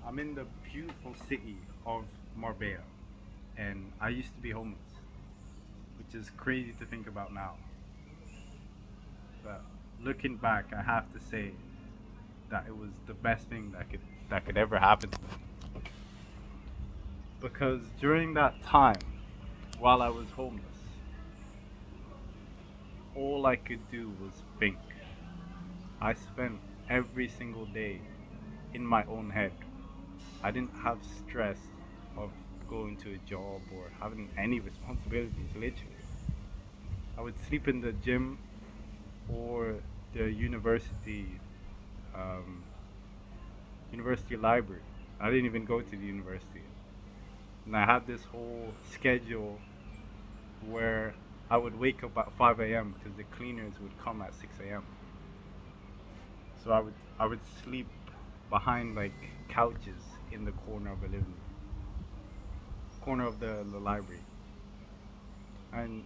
I'm in the beautiful city of Marbella, and I used to be homeless, which is crazy to think about now. But looking back, I have to say that it was the best thing that could ever happen to me. Because during that time, while I was homeless, all I could do was think. I spent every single day in my own head. I didn't have stress of going to a job or having any responsibilities, literally. I would sleep in the gym or the um, university library. I didn't even go to the university. And I had this whole schedule where I would wake up at 5 a.m. because the cleaners would come at 6 a.m. So I would sleep behind like couches in the corner of the living room, corner of the library. And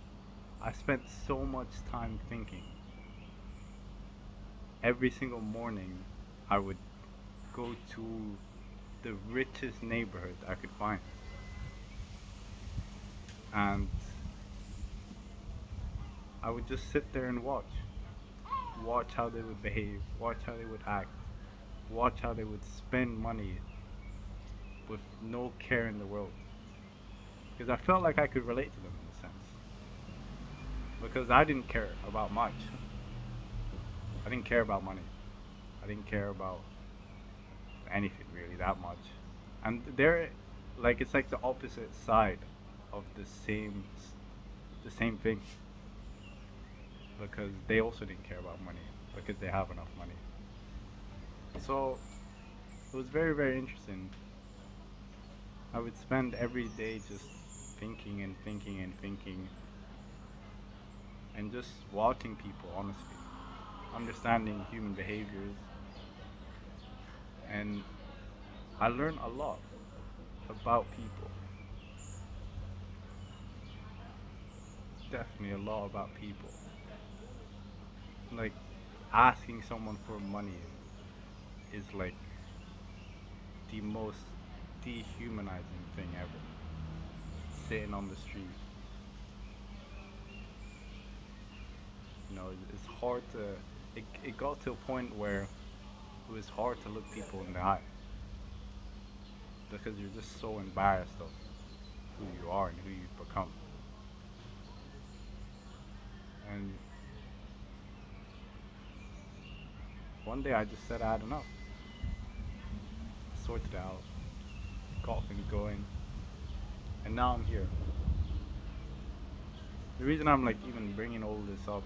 I spent so much time thinking. Every single morning, I would go to the richest neighborhood I could find, and I would just sit there and watch how they would behave, watch how they would act, watch how they would spend money with no care in the world. Because I felt like I could relate to them in a sense. Because I didn't care about much. I didn't care about money. I didn't care about anything really that much. And they're like it's like the opposite side of the same thing because they also didn't care about money because they have enough money. So it was very very interesting. I would spend every day just thinking and thinking and thinking and just watching people honestly, understanding human behaviors, and I learned a lot about people. Definitely a lot about people. Like asking someone for money is like the most dehumanizing thing ever. Sitting on the street, it's hard to. It got to a point where it was hard to look people in the eye because you're just so embarrassed of who you are and who you've become. And one day I just said I had enough. Sorted it out, got things going, and now I'm here. The reason I'm like even bringing all this up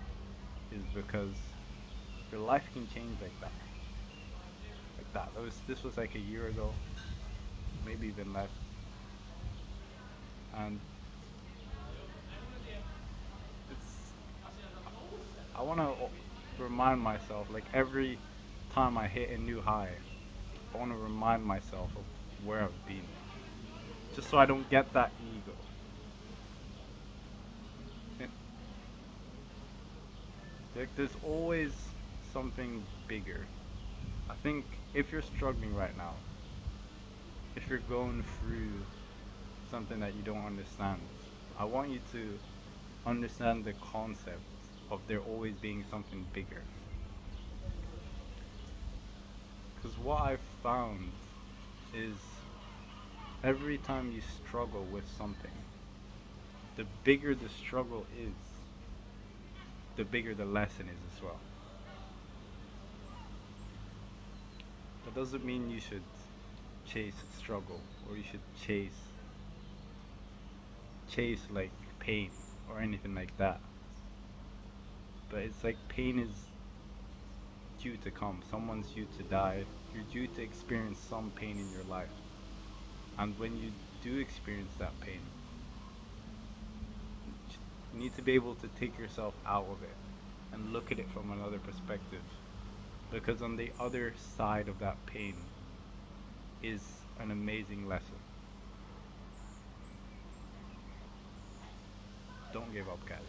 is because your life can change like that, like that. This was like a year ago, maybe even less, and it's I want to remind myself like every time I hit a new high, I want to remind myself of where I've been, just so I don't get that ego. And, like, there's always something bigger. I think if you're struggling right now, if you're going through something that you don't understand, I want you to understand the concept of there always being something bigger. Because what I've found is every time you struggle with something, the bigger the struggle is, the bigger the lesson is as well. That doesn't mean you should chase struggle or you should chase like pain or anything like that. But it's like pain is due to come. Someone's due to die. You're due to experience some pain in your life. And when you do experience that pain, you need to be able to take yourself out of it and look at it from another perspective. Because on the other side of that pain is an amazing lesson. Don't give up, guys.